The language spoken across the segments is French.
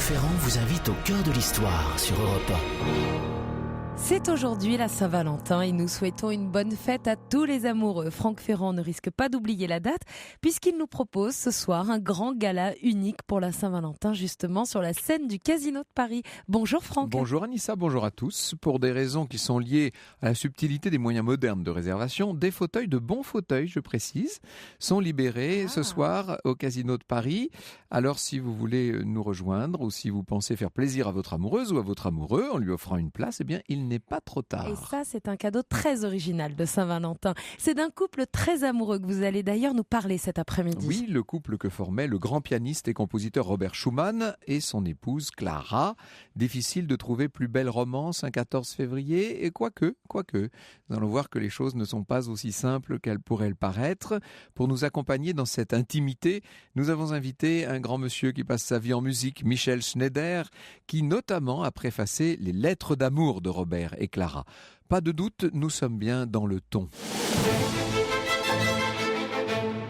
Ferrand vous invite au cœur de l'histoire sur Europe 1. C'est aujourd'hui la Saint-Valentin et nous souhaitons une bonne fête à tous les amoureux. Franck Ferrand ne risque pas d'oublier la date puisqu'il nous propose ce soir un grand gala unique pour la Saint-Valentin justement sur la scène du Casino de Paris. Bonjour Franck. Bonjour Anissa, bonjour à tous. Pour des raisons qui sont liées à la subtilité des moyens modernes de réservation, des fauteuils, de bons fauteuils je précise, sont libérés ce soir au Casino de Paris. Alors si vous voulez nous rejoindre ou si vous pensez faire plaisir à votre amoureuse ou à votre amoureux en lui offrant une place, eh bien il n'est pas trop tard. Et ça, c'est un cadeau très original de Saint-Valentin. C'est d'un couple très amoureux que vous allez d'ailleurs nous parler cet après-midi. Oui, le couple que formait le grand pianiste et compositeur Robert Schumann et son épouse Clara. Difficile de trouver plus belle romance un 14 février, et quoique, nous allons voir que les choses ne sont pas aussi simples qu'elles pourraient le paraître. Pour nous accompagner dans cette intimité, nous avons invité un grand monsieur qui passe sa vie en musique, Michel Schneider, qui notamment a préfacé les lettres d'amour de Robert et Clara. Pas de doute, nous sommes bien dans le ton.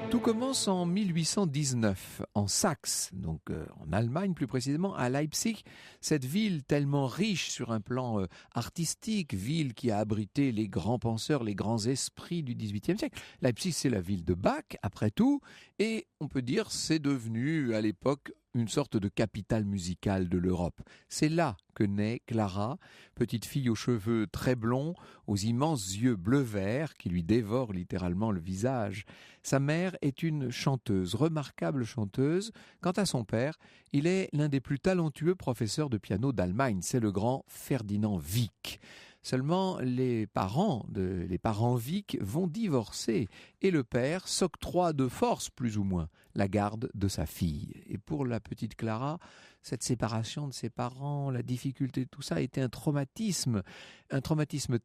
Tout commence en 1819, en Saxe, donc en Allemagne plus précisément, à Leipzig, cette ville tellement riche sur un plan artistique, ville qui a abrité les grands penseurs, les grands esprits du XVIIIe siècle. Leipzig, c'est la ville de Bach, après tout, et on peut dire c'est devenu à l'époque une sorte de capitale musicale de l'Europe. C'est là que naît Clara, petite fille aux cheveux très blonds, aux immenses yeux bleu-vert qui lui dévorent littéralement le visage. Sa mère est une chanteuse, remarquable chanteuse. Quant à son père, il est l'un des plus talentueux professeurs de piano d'Allemagne. C'est le grand Ferdinand Wieck. Seulement, les parents Wieck vont divorcer et le père s'octroie de force, plus ou moins, la garde de sa fille. Et pour la petite Clara, cette séparation de ses parents, la difficulté de tout ça a été un traumatisme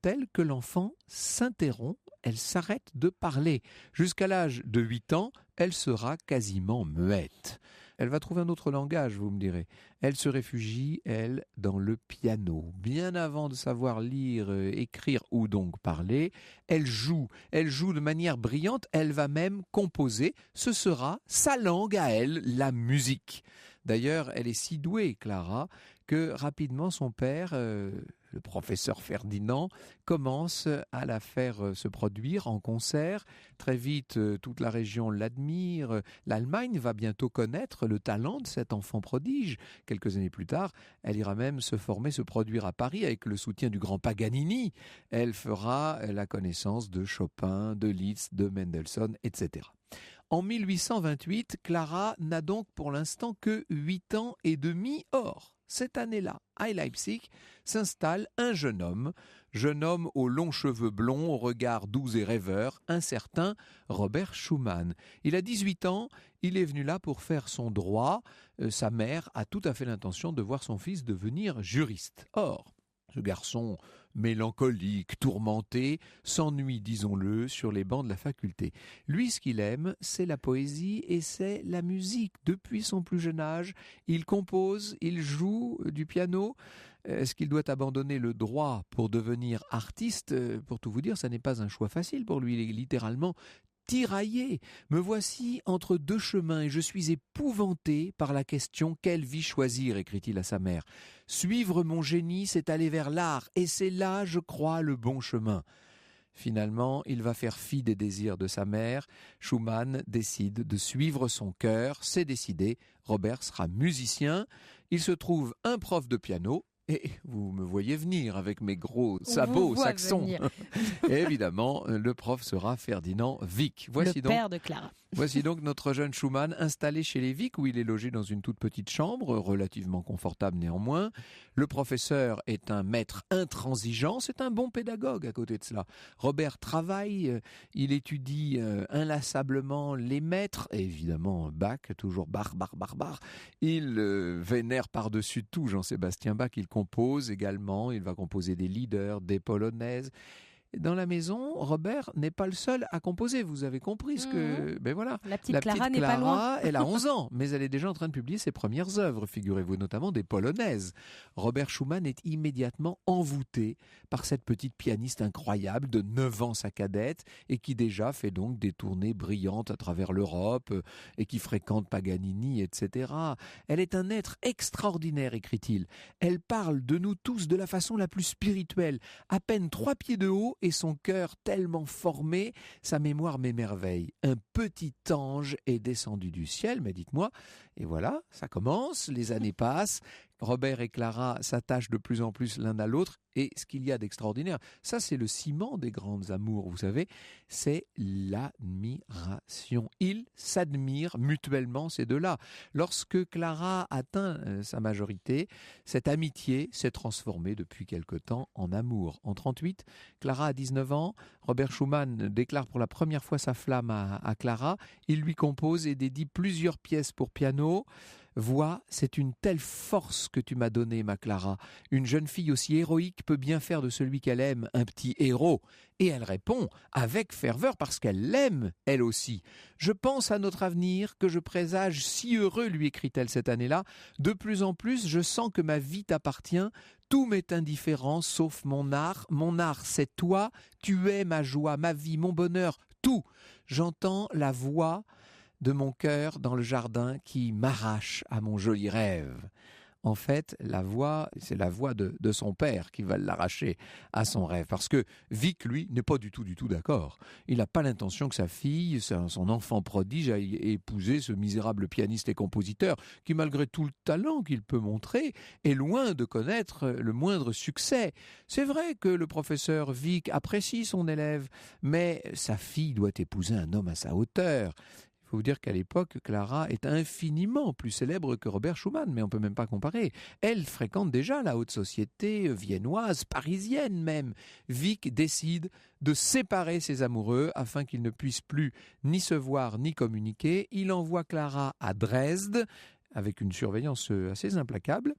tel que l'enfant s'interrompt, elle s'arrête de parler. Jusqu'à l'âge de 8 ans, elle sera quasiment muette. Elle va trouver un autre langage, vous me direz. Elle se réfugie, elle, dans le piano. Bien avant de savoir lire, écrire ou donc parler, elle joue de manière brillante, elle va même composer. Ce sera sa langue à elle, la musique. D'ailleurs, elle est si douée, Clara, que rapidement son père, le professeur Ferdinand, commence à la faire se produire en concert. Très vite, toute la région l'admire. L'Allemagne va bientôt connaître le talent de cet enfant prodige. Quelques années plus tard, elle ira même se produire à Paris avec le soutien du grand Paganini. Elle fera la connaissance de Chopin, de Liszt, de Mendelssohn, etc. En 1828, Clara n'a donc pour l'instant que 8 ans et demi. Or, cette année-là, à Leipzig, s'installe un jeune homme aux longs cheveux blonds, au regard doux et rêveur, un certain Robert Schumann. Il a 18 ans, il est venu là pour faire son droit. Sa mère a tout à fait l'intention de voir son fils devenir juriste. Or, ce garçon mélancolique, tourmenté, s'ennuie, disons-le, sur les bancs de la faculté. Lui, ce qu'il aime, c'est la poésie et c'est la musique. Depuis son plus jeune âge, il compose, il joue du piano. Est-ce qu'il doit abandonner le droit pour devenir artiste ? Pour tout vous dire, ça n'est pas un choix facile pour lui. Il est littéralement tiraillé. Me voici entre deux chemins et je suis épouvanté par la question « Quelle vie choisir ?» écrit-il à sa mère. « Suivre mon génie, c'est aller vers l'art, et c'est là, je crois, le bon chemin. » Finalement, il va faire fi des désirs de sa mère. Schumann décide de suivre son cœur. C'est décidé, Robert sera musicien. Il se trouve un prof de piano. Et vous me voyez venir avec mes gros sabots saxons. Et évidemment, le prof sera Ferdinand Wieck. Père de Clara. Voici donc notre jeune Schumann installé chez les Wieck, où il est logé dans une toute petite chambre, relativement confortable néanmoins. Le professeur est un maître intransigeant, c'est un bon pédagogue à côté de cela. Robert travaille, il étudie inlassablement les maîtres, et évidemment Bach, toujours Bach. Il vénère par-dessus tout Jean-Sébastien Bach, il compose également, il va composer des lieder, des polonaises. dans la maison, Robert n'est pas le seul à composer. Vous avez compris ce que... Ben voilà. La petite Clara n'est pas loin. Elle a 11 ans, mais elle est déjà en train de publier ses premières œuvres, figurez-vous, notamment des polonaises. Robert Schumann est immédiatement envoûté par cette petite pianiste incroyable de 9 ans, sa cadette, et qui déjà fait donc des tournées brillantes à travers l'Europe et qui fréquente Paganini, etc. Elle est un être extraordinaire, écrit-il. Elle parle de nous tous de la façon la plus spirituelle, à peine 3 pieds de haut et son cœur tellement formé, sa mémoire m'émerveille. Un petit ange est descendu du ciel, mais dites-moi, et voilà, ça commence, les années passent, Robert et Clara s'attachent de plus en plus l'un à l'autre, et ce qu'il y a d'extraordinaire, ça c'est le ciment des grandes amours, vous savez, c'est l'admiration. Ils s'admirent mutuellement, ces deux-là. Lorsque Clara atteint sa majorité, cette amitié s'est transformée depuis quelque temps en amour. En 1938, Clara a 19 ans, Robert Schumann déclare pour la première fois sa flamme à Clara, il lui compose et dédie plusieurs pièces pour piano. Vois, c'est une telle force que tu m'as donnée, ma Clara. Une jeune fille aussi héroïque peut bien faire de celui qu'elle aime un petit héros. Et elle répond avec ferveur parce qu'elle l'aime, elle aussi. Je pense à notre avenir que je présage si heureux, lui écrit-elle cette année-là. De plus en plus, je sens que ma vie t'appartient. Tout m'est indifférent sauf mon art. Mon art, c'est toi. Tu es ma joie, ma vie, mon bonheur, tout. J'entends la voix de mon cœur dans le jardin qui m'arrache à mon joli rêve. En fait, la voix, c'est la voix de son père qui va l'arracher à son rêve. Parce que Wieck, lui, n'est pas du tout d'accord. Il n'a pas l'intention que sa fille, son enfant prodige, aille épouser ce misérable pianiste et compositeur qui, malgré tout le talent qu'il peut montrer, est loin de connaître le moindre succès. C'est vrai que le professeur Wieck apprécie son élève, mais sa fille doit épouser un homme à sa hauteur. Il faut vous dire qu'à l'époque, Clara est infiniment plus célèbre que Robert Schumann, mais on ne peut même pas comparer. Elle fréquente déjà la haute société viennoise, parisienne même. Wieck décide de séparer ses amoureux afin qu'ils ne puissent plus ni se voir ni communiquer. Il envoie Clara à Dresde, avec une surveillance assez implacable,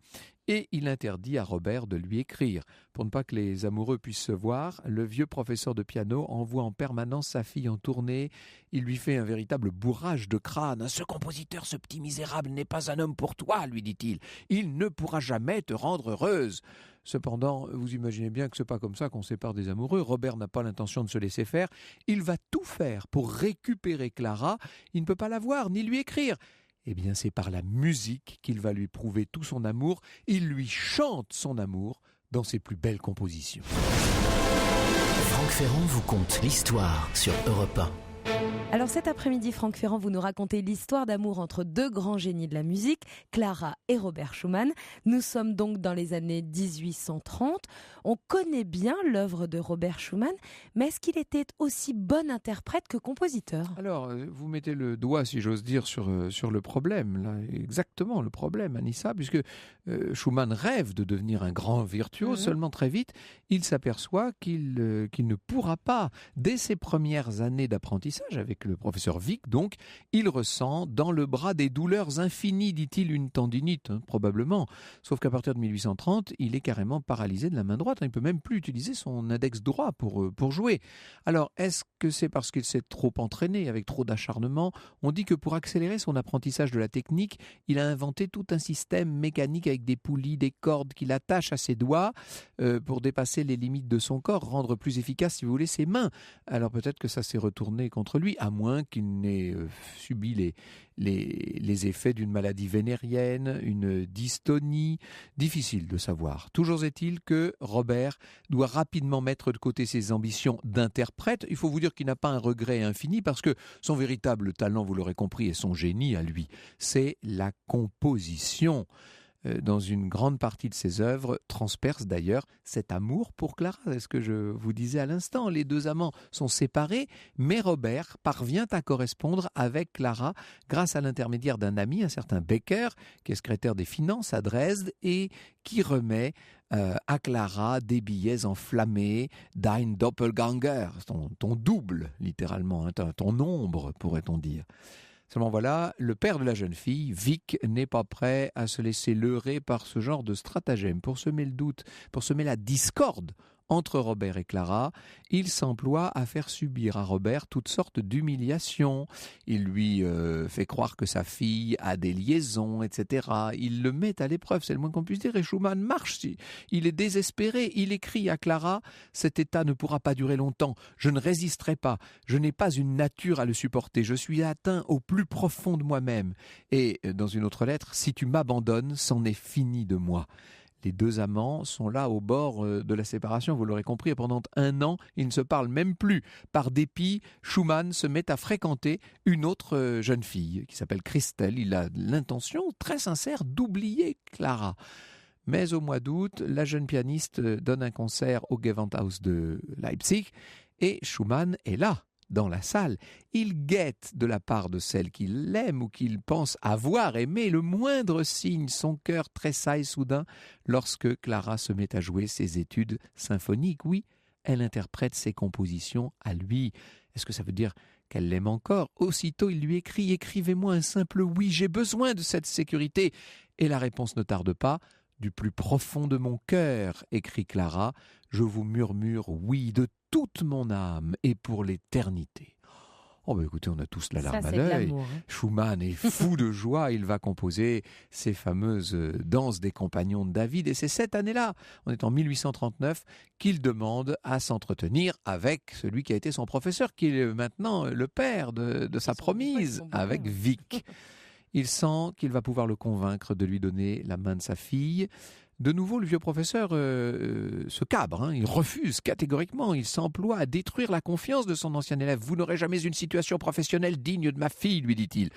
et il interdit à Robert de lui écrire. Pour ne pas que les amoureux puissent se voir, le vieux professeur de piano envoie en permanence sa fille en tournée. Il lui fait un véritable bourrage de crâne. « Ce compositeur, ce petit misérable, n'est pas un homme pour toi, lui dit-il. Il ne pourra jamais te rendre heureuse. » Cependant, vous imaginez bien que ce n'est pas comme ça qu'on sépare des amoureux. Robert n'a pas l'intention de se laisser faire. Il va tout faire pour récupérer Clara. Il ne peut pas la voir ni lui écrire. Eh bien, c'est par la musique qu'il va lui prouver tout son amour. Il lui chante son amour dans ses plus belles compositions. Franck Ferrand vous conte l'histoire sur Europe 1. Alors cet après-midi, Franck Ferrand, vous nous racontez l'histoire d'amour entre deux grands génies de la musique, Clara et Robert Schumann. Nous sommes donc dans les années 1830. On connaît bien l'œuvre de Robert Schumann, mais est-ce qu'il était aussi bon interprète que compositeur ? Alors, vous mettez le doigt, si j'ose dire, sur le problème. Là, exactement le problème, Anissa, puisque Schumann rêve de devenir un grand virtuose. Seulement très vite, il s'aperçoit qu'il ne pourra pas. Dès ses premières années d'apprentissage, avec le professeur Wieck, donc, il ressent dans le bras des douleurs infinies, dit-il, une tendinite, probablement. Sauf qu'à partir de 1830, il est carrément paralysé de la main droite. Il ne peut même plus utiliser son index droit pour jouer. Alors, est-ce que c'est parce qu'il s'est trop entraîné, avec trop d'acharnement ? On dit que pour accélérer son apprentissage de la technique, il a inventé tout un système mécanique avec des poulies, des cordes qu'il attache à ses doigts pour dépasser les limites de son corps, rendre plus efficace, si vous voulez, ses mains. Alors peut-être que ça s'est retourné contre lui, à moins qu'il n'ait subi les effets d'une maladie vénérienne, une dystonie, difficile de savoir. Toujours est-il que Robert doit rapidement mettre de côté ses ambitions d'interprète. Il faut vous dire qu'il n'a pas un regret infini parce que son véritable talent, vous l'aurez compris, et son génie à lui, c'est la composition. Dans une grande partie de ses œuvres, transperce d'ailleurs cet amour pour Clara. C'est ce que je vous disais à l'instant. Les deux amants sont séparés, mais Robert parvient à correspondre avec Clara grâce à l'intermédiaire d'un ami, un certain Becker, qui est secrétaire des finances à Dresde et qui remet à Clara des billets enflammés, dein Doppelganger, ton double, littéralement, hein, ton ombre, pourrait-on dire. Seulement voilà, le père de la jeune fille, Wieck, n'est pas prêt à se laisser leurrer par ce genre de stratagème. Pour semer le doute, pour semer la discorde entre Robert et Clara, il s'emploie à faire subir à Robert toutes sortes d'humiliations. Il lui fait croire que sa fille a des liaisons, etc. Il le met à l'épreuve, c'est le moins qu'on puisse dire. Et Schumann marche, il est désespéré. Il écrit à Clara, « Cet état ne pourra pas durer longtemps. Je ne résisterai pas. Je n'ai pas une nature à le supporter. Je suis atteint au plus profond de moi-même. » Et dans une autre lettre, « Si tu m'abandonnes, c'en est fini de moi. » Les deux amants sont là au bord de la séparation, vous l'aurez compris, et pendant 1 an, ils ne se parlent même plus. Par dépit, Schumann se met à fréquenter une autre jeune fille qui s'appelle Christelle. Il a l'intention très sincère d'oublier Clara. Mais au mois d'août, la jeune pianiste donne un concert au Gewandhaus de Leipzig et Schumann est là, dans la salle. Il guette de la part de celle qu'il aime ou qu'il pense avoir aimé le moindre signe. Son cœur tressaille soudain lorsque Clara se met à jouer ses études symphoniques. Oui, elle interprète ses compositions à lui. Est-ce que ça veut dire qu'elle l'aime encore? Aussitôt, il lui écrit « Écrivez-moi un simple oui, j'ai besoin de cette sécurité. » Et la réponse ne tarde pas. « Du plus profond de mon cœur, écrit Clara, je vous murmure oui de toute mon âme et pour l'éternité. » Oh ben écoutez, on a tous la larme à l'œil. Schumann est fou de joie, il va composer ces fameuses danses des compagnons de David. Et c'est cette année-là, on est en 1839, qu'il demande à s'entretenir avec celui qui a été son professeur, qui est maintenant le père de sa promise, avec Wieck. Il sent qu'il va pouvoir le convaincre de lui donner la main de sa fille. De nouveau, le vieux professeur se cabre, il refuse catégoriquement, il s'emploie à détruire la confiance de son ancien élève. « Vous n'aurez jamais une situation professionnelle digne de ma fille », lui dit-il.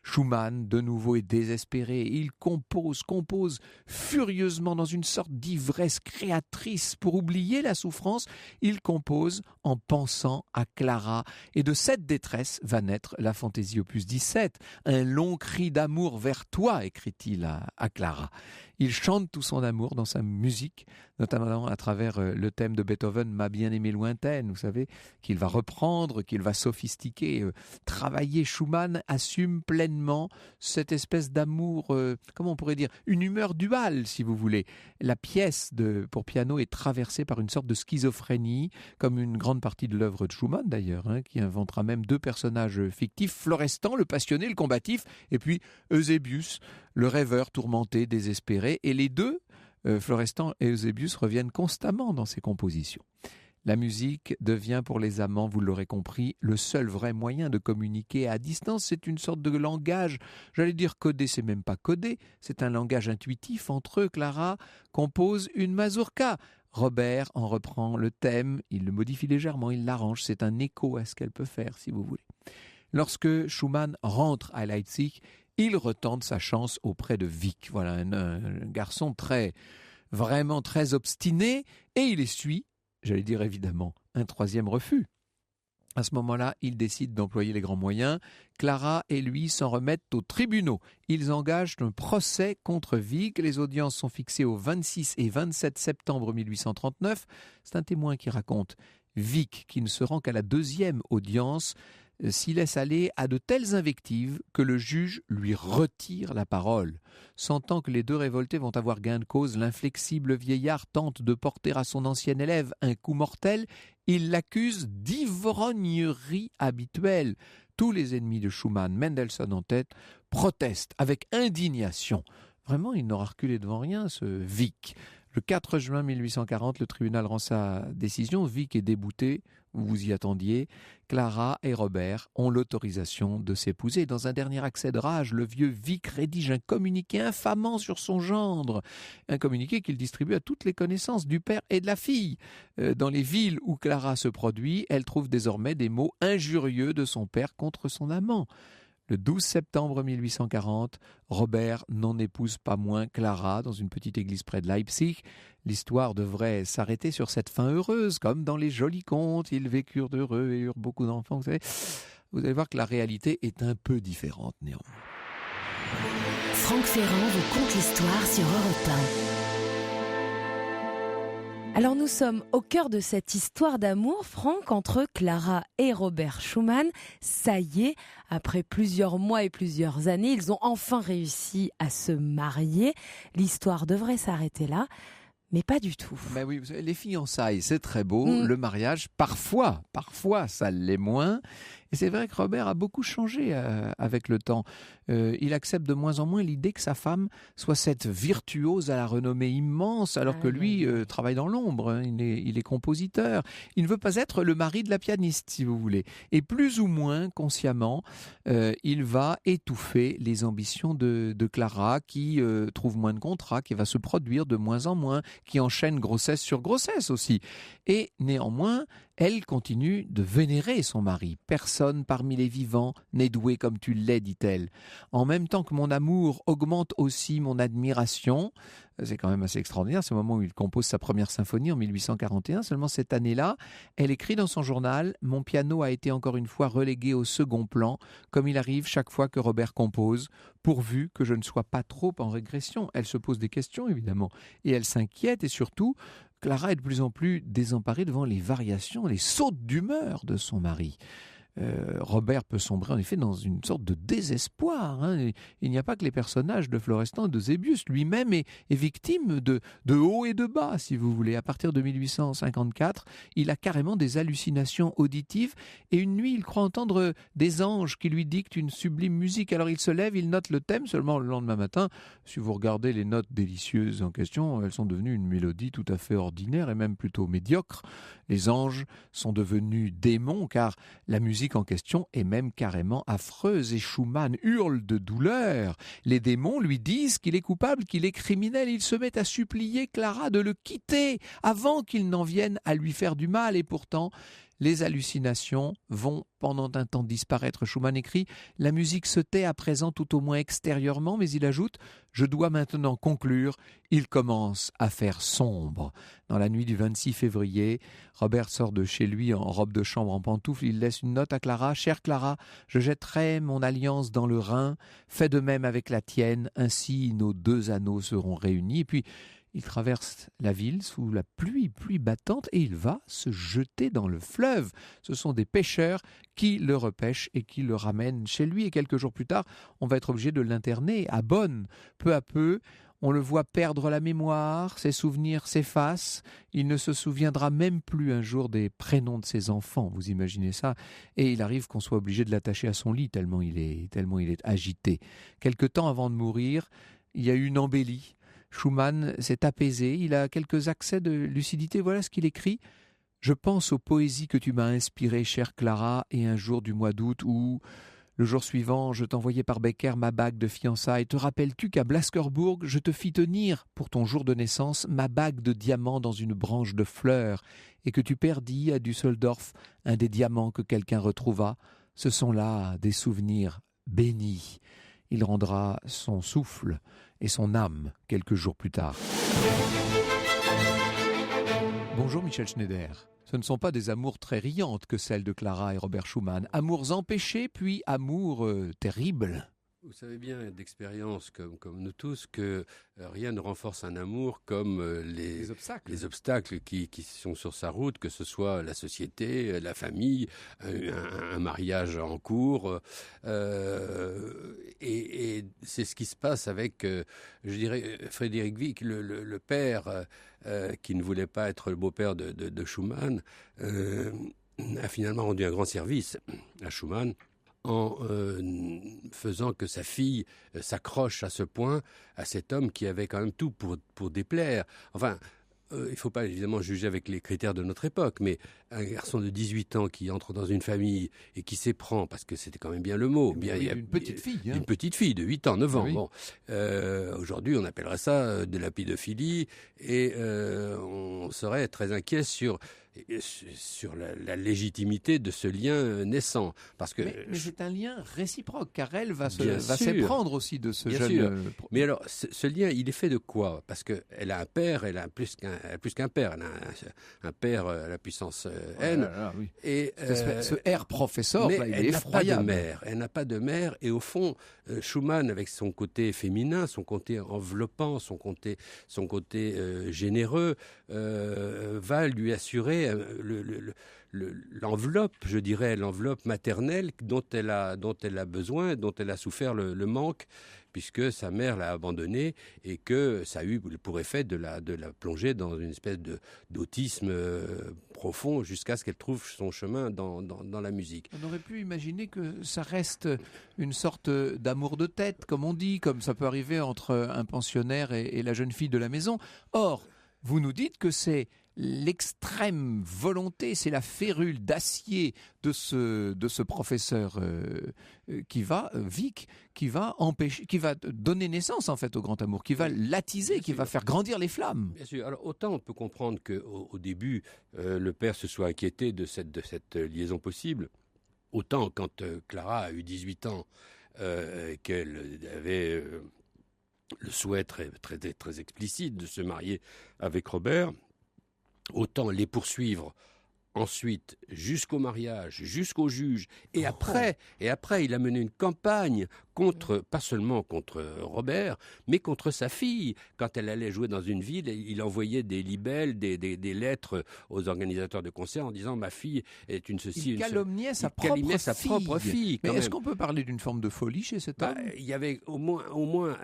Schumann, de nouveau, est désespéré. Il compose furieusement dans une sorte d'ivresse créatrice. Pour oublier la souffrance, il compose en pensant à Clara. Et de cette détresse va naître la fantaisie opus 17. « Un long cri d'amour vers toi », écrit-il à Clara. Il chante tout son amour dans sa musique, notamment à travers le thème de Beethoven, « Ma bien-aimée lointaine », vous savez, qu'il va reprendre, qu'il va sophistiquer, travailler. Schumann assume pleinement cette espèce d'amour, comment on pourrait dire, une humeur duale, si vous voulez. La pièce pour piano est traversée par une sorte de schizophrénie, comme une grande partie de l'œuvre de Schumann d'ailleurs, qui inventera même 2 personnages fictifs, Florestan, le passionné, le combatif, et puis Eusébius, le rêveur tourmenté, désespéré. Et les deux, Florestan et Eusébius, reviennent constamment dans ses compositions. La musique devient pour les amants, vous l'aurez compris, le seul vrai moyen de communiquer à distance. C'est une sorte de langage, j'allais dire codé, c'est même pas codé, c'est un langage intuitif entre eux. Clara compose une mazurka. Robert en reprend le thème, il le modifie légèrement, il l'arrange, c'est un écho à ce qu'elle peut faire, si vous voulez. Lorsque Schumann rentre à Leipzig, il retente sa chance auprès de Wieck. Voilà, un garçon vraiment très obstiné, et il essuie, j'allais dire évidemment, un 3e refus. À ce moment-là, il décide d'employer les grands moyens. Clara et lui s'en remettent aux tribunaux. Ils engagent un procès contre Wieck. Les audiences sont fixées au 26 et 27 septembre 1839. C'est un témoin qui raconte. Wieck, qui ne se rend qu'à la 2e audience, s'y laisse aller à de telles invectives que le juge lui retire la parole. Sentant que les 2 révoltés vont avoir gain de cause, l'inflexible vieillard tente de porter à son ancien élève un coup mortel. Il l'accuse d'ivrognerie habituelle. Tous les ennemis de Schumann, Mendelssohn en tête, protestent avec indignation. Vraiment, il n'aura reculé devant rien, ce Wieck. Le 4 juin 1840, le tribunal rend sa décision. Wieck est débouté, vous vous y attendiez. Clara et Robert ont l'autorisation de s'épouser. Dans un dernier accès de rage, le vieux Wieck rédige un communiqué infamant sur son gendre. Un communiqué qu'il distribue à toutes les connaissances du père et de la fille. Dans les villes où Clara se produit, elle trouve désormais des mots injurieux de son père contre son amant. Le 12 septembre 1840, Robert n'en épouse pas moins Clara dans une petite église près de Leipzig. L'histoire devrait s'arrêter sur cette fin heureuse, comme dans les jolis contes. Ils vécurent heureux et eurent beaucoup d'enfants. Vous allez voir que la réalité est un peu différente néanmoins. Franck Ferrand vous conte l'histoire sur Europe 1. Alors nous sommes au cœur de cette histoire d'amour, Franck, entre Clara et Robert Schumann. Ça y est, après plusieurs mois et plusieurs années, ils ont enfin réussi à se marier. L'histoire devrait s'arrêter là. mais pas du tout. Ben oui, vous savez, les fiançailles, c'est très beau. Mm. Le mariage, parfois, ça l'est moins. Et c'est vrai que Robert a beaucoup changé avec le temps. Il accepte de moins en moins l'idée que sa femme soit cette virtuose à la renommée immense, alors que lui travaille dans l'ombre. Hein. Il est compositeur. Il ne veut pas être le mari de la pianiste, si vous voulez. Et plus ou moins consciemment, il va étouffer les ambitions de Clara, qui trouve moins de contrats, qui va se produire de moins en moins, qui enchaîne grossesse sur grossesse aussi. Et néanmoins, elle continue de vénérer son mari. Personne parmi les vivants n'est doué comme tu l'es, dit-elle. En même temps que mon amour augmente aussi mon admiration. C'est quand même assez extraordinaire, c'est le moment où il compose sa première symphonie en 1841. Seulement cette année-là, elle écrit dans son journal « Mon piano a été encore une fois relégué au second plan, comme il arrive chaque fois que Robert compose, pourvu que je ne sois pas trop en régression. » Elle se pose des questions, évidemment, et elle s'inquiète, et surtout, Clara est de plus en plus désemparée devant les variations, les sautes d'humeur de son mari. Robert peut sombrer en effet dans une sorte de désespoir. Hein. Il n'y a pas que les personnages de Florestan et de Zébius. Lui-même est victime de haut et de bas, si vous voulez. À partir de 1854, il a carrément des hallucinations auditives et une nuit, il croit entendre des anges qui lui dictent une sublime musique. Alors il se lève, il note le thème. Seulement le lendemain matin, si vous regardez les notes délicieuses en question, elles sont devenues une mélodie tout à fait ordinaire et même plutôt médiocre. Les anges sont devenus démons car la musique en question est même carrément affreuse et Schumann hurle de douleur. Les démons lui disent qu'il est coupable, qu'il est criminel. Il se met à supplier Clara de le quitter avant qu'il n'en vienne à lui faire du mal. Et pourtant, les hallucinations vont pendant un temps disparaître. Schumann écrit « La musique se tait à présent tout au moins extérieurement », mais il ajoute « Je dois maintenant conclure, il commence à faire sombre ». Dans la nuit du 26 février, Robert sort de chez lui en robe de chambre en pantoufles. Il laisse une note à Clara. « Chère Clara, je jetterai mon alliance dans le Rhin. Fais de même avec la tienne. Ainsi, nos deux anneaux seront réunis. » Et puis, il traverse la ville sous la pluie battante et il va se jeter dans le fleuve. Ce sont des pêcheurs qui le repêchent et qui le ramènent chez lui. Et quelques jours plus tard, on va être obligé de l'interner à Bonn. Peu à peu, on le voit perdre la mémoire, ses souvenirs s'effacent. Il ne se souviendra même plus un jour des prénoms de ses enfants, vous imaginez ça. Et il arrive qu'on soit obligé de l'attacher à son lit tellement il est agité. Quelque temps avant de mourir, il y a eu une embellie. Schumann s'est apaisé, il a quelques accès de lucidité. Voilà ce qu'il écrit. « Je pense aux poésies que tu m'as inspirées, chère Clara, et un jour du mois d'août où, le jour suivant, je t'envoyai par Becker ma bague de fiançailles. Te rappelles-tu qu'à Blaskerbourg, je te fis tenir, pour ton jour de naissance, ma bague de diamants dans une branche de fleurs, et que tu perdis à Düsseldorf un des diamants que quelqu'un retrouva. Ce sont là des souvenirs bénis. Il rendra son souffle et son âme quelques jours plus tard. » Bonjour Michel Schneider. Ce ne sont pas des amours très riantes que celles de Clara et Robert Schumann. Amours empêchés, puis amours terribles. Vous savez bien d'expérience, comme nous tous, que rien ne renforce un amour comme les obstacles qui sont sur sa route, que ce soit la société, la famille, un mariage en cours. Et c'est ce qui se passe avec, je dirais, Frédéric Wieck, le père qui ne voulait pas être le beau-père de Schumann, a finalement rendu un grand service à Schumann, en faisant que sa fille s'accroche à ce point à cet homme qui avait quand même tout pour déplaire. Enfin, il ne faut pas évidemment juger avec les critères de notre époque, mais un garçon de 18 ans qui entre dans une famille et qui s'éprend, parce que c'était quand même bien le mot. Bien, il y a une petite fille. Une petite fille de 8 ans, 9 ans. Oui. Bon, aujourd'hui, on appellerait ça de la pédophilie et on serait très inquiet sur la légitimité de ce lien naissant. Parce que mais c'est un lien réciproque, car elle va Bien s'éprendre aussi de ce Bien jeune... sûr. Mais alors, ce lien, il est fait de quoi? Parce qu'elle a un père, elle a plus qu'un père. Elle a un père à la puissance N. Oui. Et, ce R professeur, mais là, il elle est n'a pas effroyable. de mère. Elle n'a pas de mère. Et au fond, Schumann, avec son côté féminin, son côté enveloppant, son côté généreux, va lui assurer avait l'enveloppe, je dirais, l'enveloppe maternelle dont elle a besoin, dont elle a souffert le manque, puisque sa mère l'a abandonnée et que ça a eu pour effet de la plonger dans une espèce d'autisme profond jusqu'à ce qu'elle trouve son chemin dans la musique. On aurait pu imaginer que ça reste une sorte d'amour de tête, comme on dit, comme ça peut arriver entre un pensionnaire et la jeune fille de la maison. Or, vous nous dites que c'est l'extrême volonté, c'est la férule d'acier de ce professeur Wieck, qui va empêcher, qui va donner naissance en fait au grand amour, qui va l'attiser, qui va faire grandir les flammes. Bien sûr. Alors autant on peut comprendre qu'au début le père se soit inquiété de cette liaison possible, autant quand Clara a eu 18 ans, qu'elle avait le souhait très, très, très explicite de se marier avec Robert, autant les poursuivre ensuite jusqu'au mariage, jusqu'au juge, et après il a mené une campagne pas seulement contre Robert, mais contre sa fille. Quand elle allait jouer dans une ville, il envoyait des libelles, des lettres aux organisateurs de concerts en disant « ma fille est une ceci ». Il calomniait sa propre fille. Mais est-ce qu'on peut parler d'une forme de folie chez cet homme ? Il y avait au moins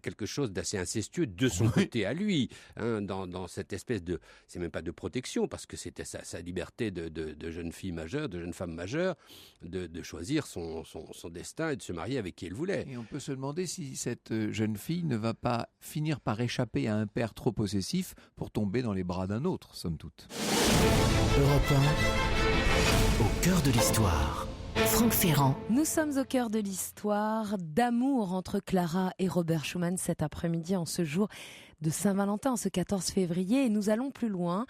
quelque chose d'assez incestueux de son côté à lui, dans cette espèce de... C'est même pas de protection, parce que c'était sa liberté de jeune fille majeure, de jeune femme majeure, de choisir son destin et de se marier avec qui elle voulait. Et on peut se demander si cette jeune fille ne va pas finir par échapper à un père trop possessif pour tomber dans les bras d'un autre, somme toute. Europe 1, au cœur de l'histoire. Franck Ferrand. Nous sommes au cœur de l'histoire d'amour entre Clara et Robert Schumann cet après-midi, en ce jour de Saint-Valentin, ce 14 février. Et nous allons plus loin.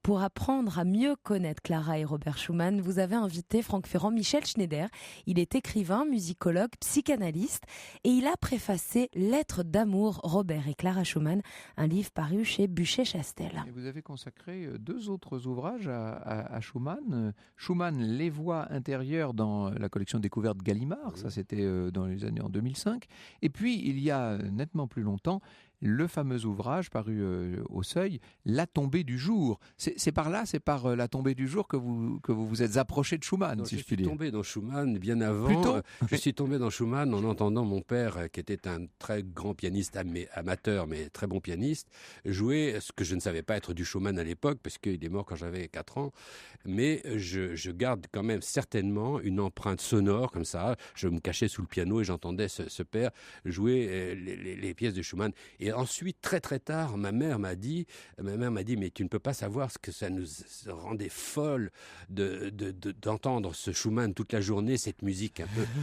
Pour apprendre à mieux connaître Clara et Robert Schumann, vous avez invité Franck Ferrand, Michel Schneider. Il est écrivain, musicologue, psychanalyste et il a préfacé Lettres d'amour, Robert et Clara Schumann, un livre paru chez Buchet-Chastel. Et vous avez consacré 2 autres ouvrages à Schumann. Schumann, les voix intérieures dans la collection Découverte Gallimard, ça c'était dans les années en 2005. Et puis il y a nettement plus longtemps, le fameux ouvrage paru au Seuil, La tombée du jour. C'est par La tombée du jour que vous vous êtes approché de Schumann, non, si je puis dire. Je suis tombé dans Schumann bien avant. Plutôt je suis tombé dans Schumann en entendant mon père, qui était un très grand pianiste amateur, mais très bon pianiste, jouer ce que je ne savais pas être du Schumann à l'époque, parce qu'il est mort quand j'avais 4 ans. Mais je garde quand même certainement une empreinte sonore comme ça. Je me cachais sous le piano et j'entendais ce père jouer les pièces de Schumann. Et ensuite, très très tard, ma mère m'a dit, mais tu ne peux pas savoir ce que ça nous rendait folle d'entendre ce Schumann toute la journée, cette musique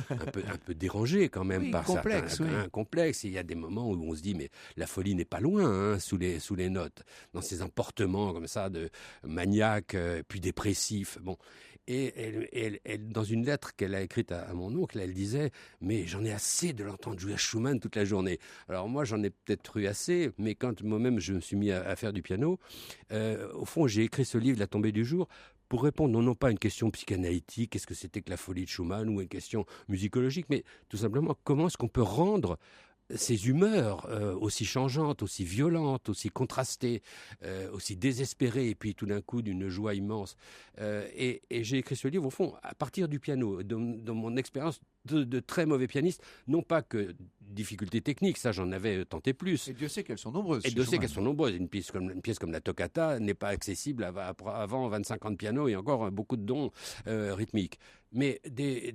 un peu dérangée quand même, par complexe, certains, complexe. Et il y a des moments où on se dit, mais la folie n'est pas loin, sous les notes, dans ces emportements comme ça de maniaques, puis dépressifs. Bon. Et elle, dans une lettre qu'elle a écrite à mon oncle, elle disait « Mais j'en ai assez de l'entendre jouer à Schumann toute la journée. » Alors moi, j'en ai peut-être eu assez, mais quand moi-même je me suis mis à faire du piano, au fond, j'ai écrit ce livre « La tombée du jour » pour répondre non pas à une question psychanalytique, qu'est-ce que c'était que la folie de Schumann, ou une question musicologique, mais tout simplement comment est-ce qu'on peut rendre ces humeurs aussi changeantes, aussi violentes, aussi contrastées, aussi désespérées, et puis tout d'un coup d'une joie immense. Et j'ai écrit ce livre, au fond, à partir du piano, de mon expérience de très mauvais pianiste, non pas que difficultés techniques, ça j'en avais tenté plus. Et Dieu sait qu'elles sont nombreuses. Et Dieu sait qu'elles sont nombreuses. Une pièce comme la Toccata n'est pas accessible avant 25 ans de piano et encore beaucoup de dons rythmiques. Mais des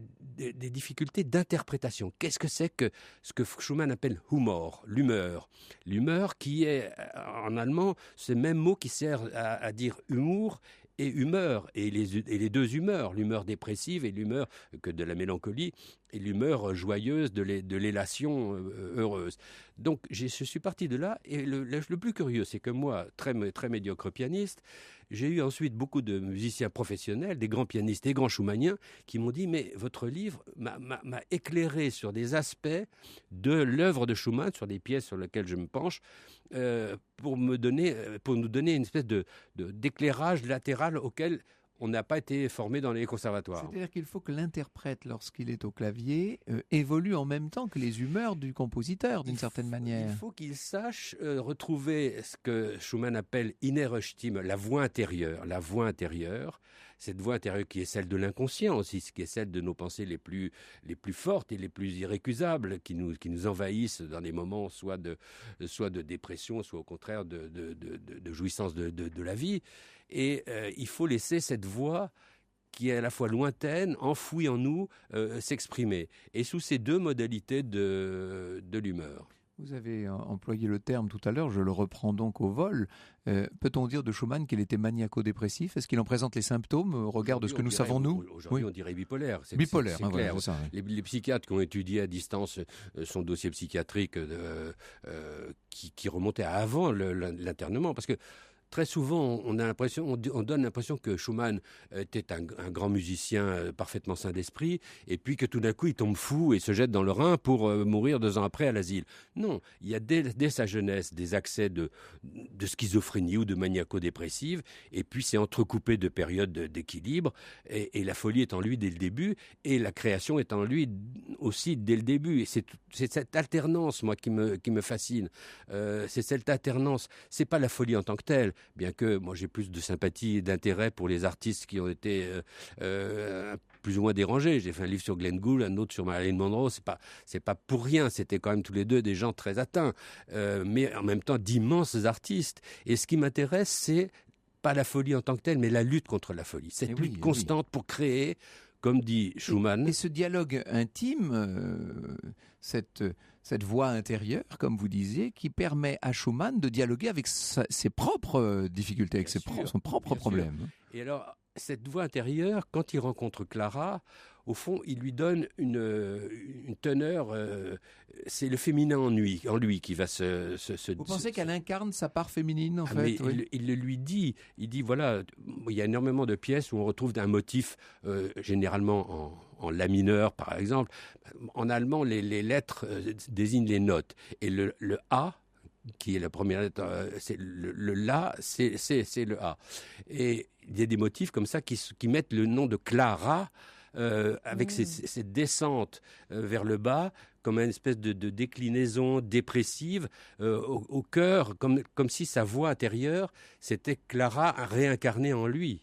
difficultés d'interprétation. Qu'est-ce que c'est que ce que Schumann appelle Humor, l'humeur? L'humeur qui est, en allemand, ce même mot qui sert à dire humour et humeur, et les 2 humeurs, l'humeur dépressive et l'humeur que de la mélancolie, et l'humeur joyeuse de l'élation heureuse. Donc je suis parti de là, et le plus curieux, c'est que moi, très, très médiocre pianiste, j'ai eu ensuite beaucoup de musiciens professionnels, des grands pianistes, des grands schumanniens, qui m'ont dit « Mais votre livre m'a éclairé sur des aspects de l'œuvre de Schumann, sur des pièces sur lesquelles je me penche, pour nous donner une espèce d'éclairage latéral auquel on n'a pas été formé dans les conservatoires. C'est-à-dire qu'il faut que l'interprète, lorsqu'il est au clavier, évolue en même temps que les humeurs du compositeur, d'une certaine manière. Il faut qu'il sache retrouver ce que Schumann appelle innere Stimme, la voix intérieure. La voix intérieure, cette voix intérieure qui est celle de l'inconscient aussi, qui est celle de nos pensées les plus fortes et les plus irrécusables, qui nous envahissent dans des moments soit de dépression, soit au contraire de jouissance de la vie. Et il faut laisser cette voix qui est à la fois lointaine, enfouie en nous, s'exprimer. Et sous ces deux modalités de l'humeur. Vous avez employé le terme tout à l'heure, je le reprends donc au vol. Peut-on dire de Schumann qu'il était maniaco-dépressif? Est-ce qu'il en présente les symptômes au regard de ce que nous savons, nous? Aujourd'hui, on dirait bipolaire. Bipolaire, c'est clair. Voilà, c'est ça, oui. Les psychiatres qui ont étudié à distance son dossier psychiatrique qui remontait à avant l'internement, parce que très souvent, on donne l'impression que Schumann était un grand musicien parfaitement sain d'esprit, et puis que tout d'un coup, il tombe fou et se jette dans le Rhin pour mourir 2 ans après à l'asile. Non, il y a dès sa jeunesse des accès de schizophrénie ou de maniaco-dépressive, et puis c'est entrecoupé de périodes d'équilibre, et la folie est en lui dès le début, et la création est en lui aussi dès le début. Et c'est cette alternance, moi, qui me fascine. C'est cette alternance. C'est pas la folie en tant que telle, bien que moi j'ai plus de sympathie et d'intérêt pour les artistes qui ont été plus ou moins dérangés. J'ai fait un livre sur Glenn Gould, un autre sur Marilyn Monroe. C'est pas pour rien. C'était quand même tous les deux des gens très atteints, mais en même temps d'immenses artistes. Et ce qui m'intéresse, c'est pas la folie en tant que telle, mais la lutte contre la folie. Cette lutte constante pour créer, comme dit Schumann. Et ce dialogue intime, cette voix intérieure, comme vous disiez, qui permet à Schumann de dialoguer avec ses propres difficultés, avec son propre problème. Et alors, cette voix intérieure, quand il rencontre Clara, au fond, il lui donne une teneur. C'est le féminin en lui qui va se Vous pensez qu'elle incarne sa part féminine, en fait? Mais il le lui dit. Il dit, voilà, il y a énormément de pièces où on retrouve un motif, généralement en la mineur, par exemple. En allemand, les lettres désignent les notes. Et le A, qui est la première lettre, c'est le La, c'est le A. Et il y a des motifs comme ça qui mettent le nom de Clara avec cette descente vers le bas, comme une espèce de déclinaison dépressive au cœur, comme si sa voix intérieure, c'était Clara réincarnée en lui.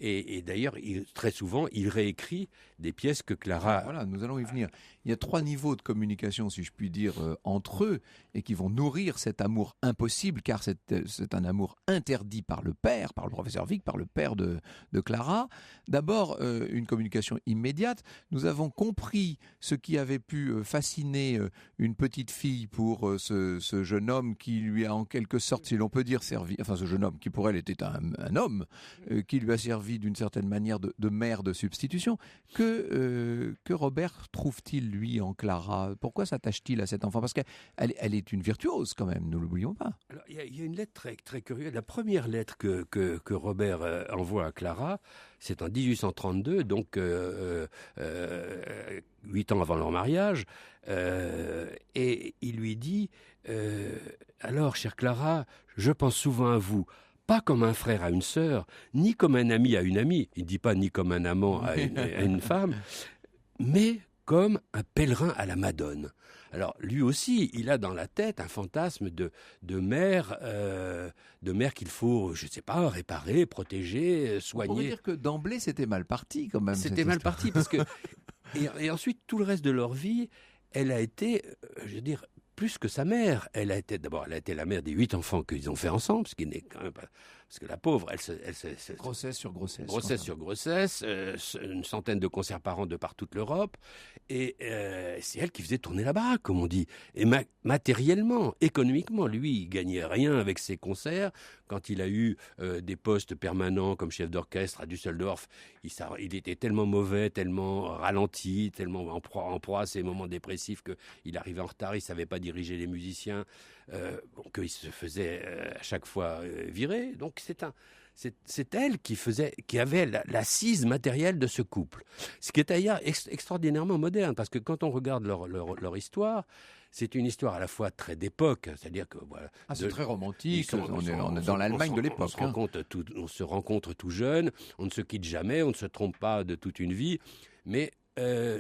Et d'ailleurs, très souvent, il réécrit des pièces que Clara... Voilà, nous allons y venir. Il y a 3 niveaux de communication, si je puis dire, entre eux, et qui vont nourrir cet amour impossible, car c'est un amour interdit par le père, par le professeur Wieck, par le père de Clara. D'abord, une communication immédiate. Nous avons compris ce qui avait pu fasciner une petite fille pour ce jeune homme qui lui a en quelque sorte, si l'on peut dire, servi... Enfin, ce jeune homme qui pour elle était un homme, qui lui a servi d'une certaine manière de mère de substitution. Que Robert trouve-t-il, lui, en Clara? Pourquoi s'attache-t-il à cet enfant? Parce qu'elle est une virtuose quand même, ne l'oublions pas. Alors, il y a une lettre très, très curieuse. La première lettre que Robert envoie à Clara, c'est en 1832, donc 8 ans avant leur mariage, et il lui dit alors, chère Clara, je pense souvent à vous. Pas comme un frère à une sœur, ni comme un ami à une amie. Il ne dit pas ni comme un amant à une femme, mais comme un pèlerin à la Madone. Alors, lui aussi, il a dans la tête un fantasme de mère qu'il faut, je ne sais pas, réparer, protéger, soigner. On pourrait dire que d'emblée, c'était mal parti quand même. C'était mal parti, parce que... Et ensuite, tout le reste de leur vie, elle a été, je veux dire, plus que sa mère. Elle a été la mère des 8 enfants qu'ils ont fait ensemble, ce qui n'est quand même pas... Parce que la pauvre, elle grossesse sur grossesse. Grossesse sur grossesse, une centaine de concerts par an de par toute l'Europe. Et c'est elle qui faisait tourner la baraque, comme on dit. Et matériellement, économiquement, lui, il gagnait rien avec ses concerts. Quand il a eu des postes permanents comme chef d'orchestre à Düsseldorf, il était tellement mauvais, tellement ralenti, tellement en proie à ces moments dépressifs qu'il arrivait en retard, il ne savait pas diriger les musiciens, qu'il se faisait à chaque fois virer. Donc c'est elle qui avait l'assise matérielle de ce couple. Ce qui est d'ailleurs extraordinairement moderne, parce que quand on regarde leur histoire, c'est une histoire à la fois très d'époque, c'est-à-dire que voilà. C'est très romantique. On est dans l'Allemagne de l'époque. On se rencontre tout jeune, on ne se quitte jamais, on ne se trompe pas de toute une vie, mais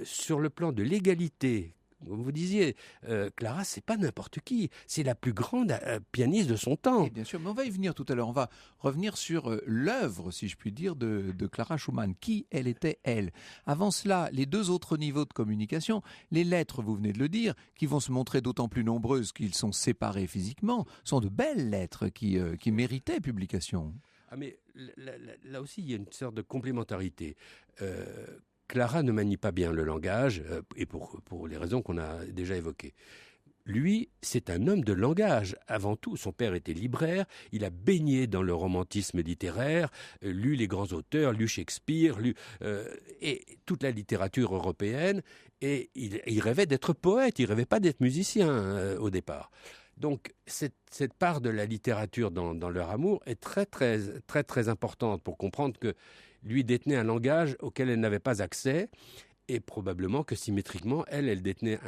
sur le plan de l'égalité. Comme vous disiez, Clara, c'est pas n'importe qui. C'est la plus grande pianiste de son temps. Et bien sûr, mais on va y venir tout à l'heure. On va revenir sur l'œuvre, si je puis dire, de Clara Schumann. Qui elle était, elle? Avant cela, les deux autres niveaux de communication, les lettres, vous venez de le dire, qui vont se montrer d'autant plus nombreuses qu'ils sont séparés physiquement, sont de belles lettres qui méritaient publication. Ah mais là aussi, il y a une sorte de complémentarité. Clara ne manie pas bien le langage, et pour les raisons qu'on a déjà évoquées. Lui, c'est un homme de langage. Avant tout, son père était libraire, il a baigné dans le romantisme littéraire, lu les grands auteurs, lu Shakespeare, et toute la littérature européenne, et il rêvait d'être poète, il rêvait pas d'être musicien au départ. Donc, cette part de la littérature dans leur amour est très, très, très, très importante pour comprendre que lui détenait un langage auquel elle n'avait pas accès, et probablement que symétriquement, elle détenait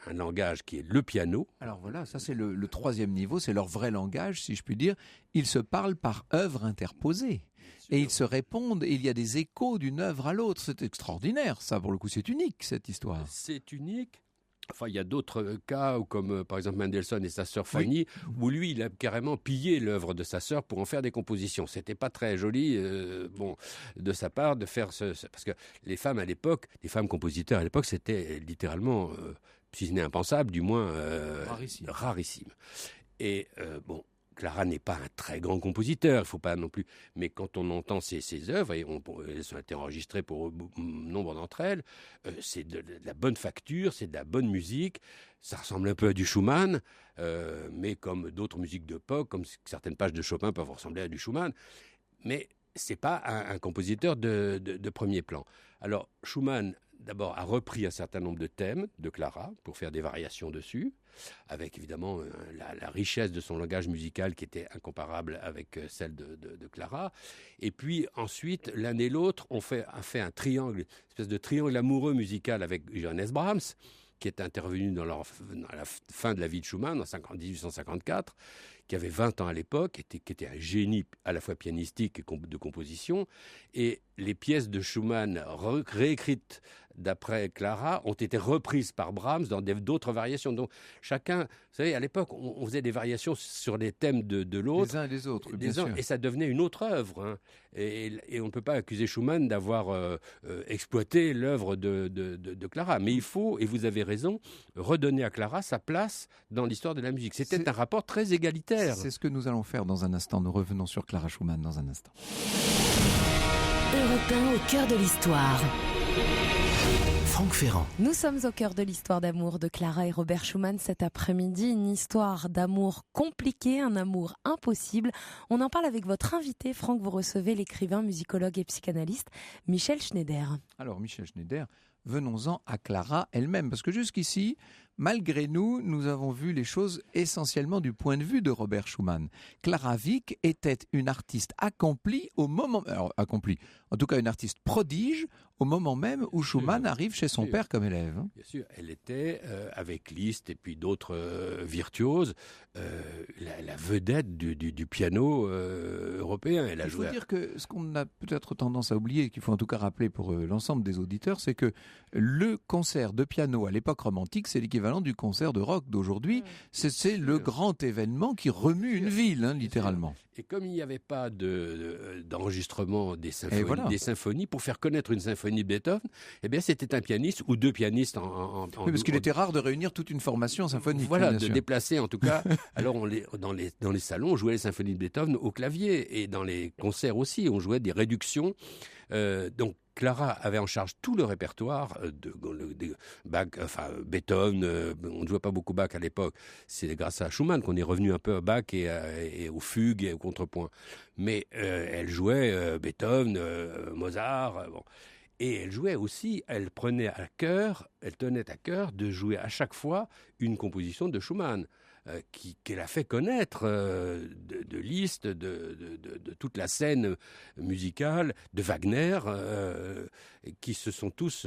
un langage qui est le piano. Alors voilà, ça c'est le troisième niveau, c'est leur vrai langage, si je puis dire. Ils se parlent par œuvre interposée. Et ils se répondent, et il y a des échos d'une œuvre à l'autre. C'est extraordinaire, ça, pour le coup, c'est unique, cette histoire. C'est unique. Enfin, il y a d'autres cas, comme par exemple Mendelssohn et sa sœur Fanny, où lui, il a carrément pillé l'œuvre de sa sœur pour en faire des compositions. C'était pas très joli, de sa part, de faire parce que les femmes à l'époque, les femmes compositeurs à l'époque, c'était littéralement, si ce n'est impensable, du moins rarissime. Et Clara n'est pas un très grand compositeur, il ne faut pas non plus. Mais quand on entend ses œuvres, et elles ont été enregistrées pour nombre d'entre elles, c'est de la bonne facture, c'est de la bonne musique. Ça ressemble un peu à du Schumann, mais comme d'autres musiques d'époque, comme certaines pages de Chopin peuvent ressembler à du Schumann. Mais c'est pas un compositeur de premier plan. Alors Schumann, d'abord, a repris un certain nombre de thèmes de Clara pour faire des variations dessus, avec évidemment la richesse de son langage musical qui était incomparable avec celle de Clara. Et puis ensuite, l'un et l'autre ont fait un triangle, une espèce de triangle amoureux musical avec Johannes Brahms, qui est intervenu dans la fin de la vie de Schumann, en 1854, qui avait 20 ans à l'époque, qui était un génie à la fois pianistique et de composition. Et les pièces de Schumann réécrites d'après Clara ont été reprises par Brahms dans d'autres variations. Donc chacun, vous savez, à l'époque, on faisait des variations sur les thèmes de l'autre. Les uns et les autres, bien sûr. Et ça devenait une autre œuvre. Hein. Et on ne peut pas accuser Schumann d'avoir exploité l'œuvre de Clara. Mais il faut, et vous avez raison, redonner à Clara sa place dans l'histoire de la musique. C'était un rapport très égalitaire. C'est ce que nous allons faire dans un instant. Nous revenons sur Clara Schumann dans un instant. Europe 1 au cœur de l'histoire. Franck Ferrand. Nous sommes au cœur de l'histoire d'amour de Clara et Robert Schumann cet après-midi. Une histoire d'amour compliquée, un amour impossible. On en parle avec votre invité. Franck, vous recevez l'écrivain, musicologue et psychanalyste Michel Schneider. Alors Michel Schneider, venons-en à Clara elle-même, parce que jusqu'ici, malgré nous, nous avons vu les choses essentiellement du point de vue de Robert Schumann. Clara Wieck était une artiste accomplie en tout cas une artiste prodige au moment même où Schumann arrive chez son père comme élève. Bien sûr, elle était, avec Liszt et puis d'autres virtuoses, la vedette du piano européen. Il faut dire que ce qu'on a peut-être tendance à oublier, qu'il faut en tout cas rappeler pour l'ensemble des auditeurs, c'est que le concert de piano à l'époque romantique, c'est l'équivalent du concert de rock d'aujourd'hui. C'est le grand événement qui remue une ville, littéralement. Et comme il n'y avait pas d'enregistrement des symphonies, pour faire connaître une symphonie de Beethoven, eh bien c'était un pianiste ou deux pianistes en oui, parce qu'il était rare de réunir toute une formation symphonique. Voilà, de déplacer en tout cas. Alors dans les salons, on jouait les symphonies de Beethoven au clavier, et dans les concerts aussi, on jouait des réductions. Donc Clara avait en charge tout le répertoire de Bach, Beethoven. On ne jouait pas beaucoup Bach à l'époque. C'est grâce à Schumann qu'on est revenu un peu à Bach et aux fugues et aux contrepoints. Mais elle jouait Beethoven, Mozart. Et elle jouait aussi, elle tenait à cœur de jouer à chaque fois une composition de Schumann. qu'elle a fait connaître de Liszt, de toute la scène musicale, de Wagner, qui se sont tous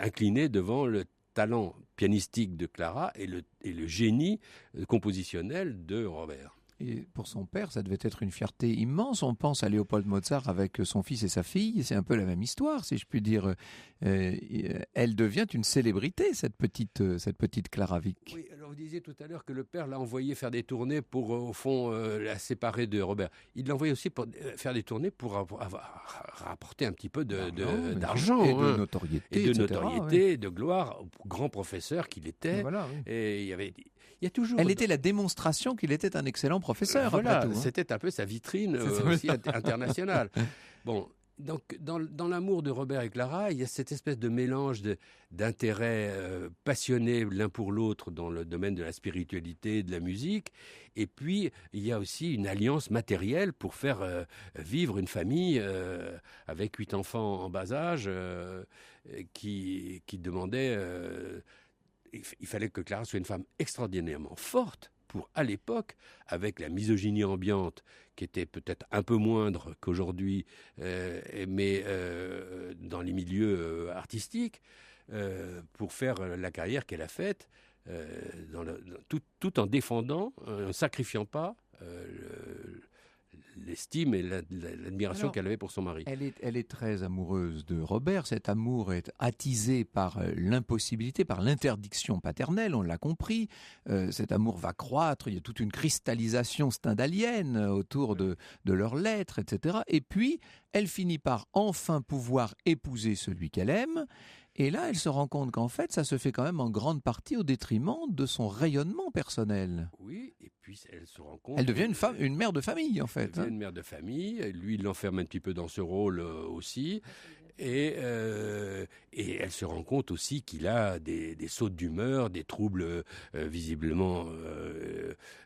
inclinés devant le talent pianistique de Clara et le génie compositionnel de Robert. Et pour son père, ça devait être une fierté immense. On pense à Léopold Mozart avec son fils et sa fille. C'est un peu la même histoire, si je puis dire. Elle devient une célébrité, cette petite Clara Wieck. Oui, alors vous disiez tout à l'heure que le père l'a envoyé faire des tournées pour, au fond, la séparer de Robert. Il l'a envoyé aussi pour faire des tournées pour rapporter un petit peu d'argent. Et de notoriété. Et de etc., notoriété, de gloire, au grand professeur qu'il était. Voilà, oui. Et il y a toujours... Elle était la démonstration qu'il était un excellent professeur. Voilà, après tout, hein. c'était un peu sa vitrine aussi internationale. Bon, donc dans l'amour de Robert et Clara, il y a cette espèce de mélange d'intérêts passionnés l'un pour l'autre dans le domaine de la spiritualité, de la musique, et puis il y a aussi une alliance matérielle pour faire vivre une famille avec 8 enfants en bas âge qui demandait... il fallait que Clara soit une femme extraordinairement forte pour, à l'époque, avec la misogynie ambiante, qui était peut-être un peu moindre qu'aujourd'hui, mais dans les milieux artistiques, pour faire la carrière qu'elle a faite, tout en défendant, en sacrifiant pas l'estime et l'admiration qu'elle avait pour son mari. Elle est très amoureuse de Robert. Cet amour est attisé par l'impossibilité, par l'interdiction paternelle, on l'a compris. Cet amour va croître, il y a toute une cristallisation stendhalienne autour de leurs lettres, etc. Et puis, elle finit par enfin pouvoir épouser celui qu'elle aime. Et là, elle se rend compte qu'en fait, ça se fait quand même en grande partie au détriment de son rayonnement personnel. Oui, et puis elle se rend compte... Elle devient une mère de famille, en fait. Elle devient une mère de famille. Lui, il l'enferme un petit peu dans ce rôle aussi. Et elle se rend compte aussi qu'il a des sautes d'humeur, des troubles visiblement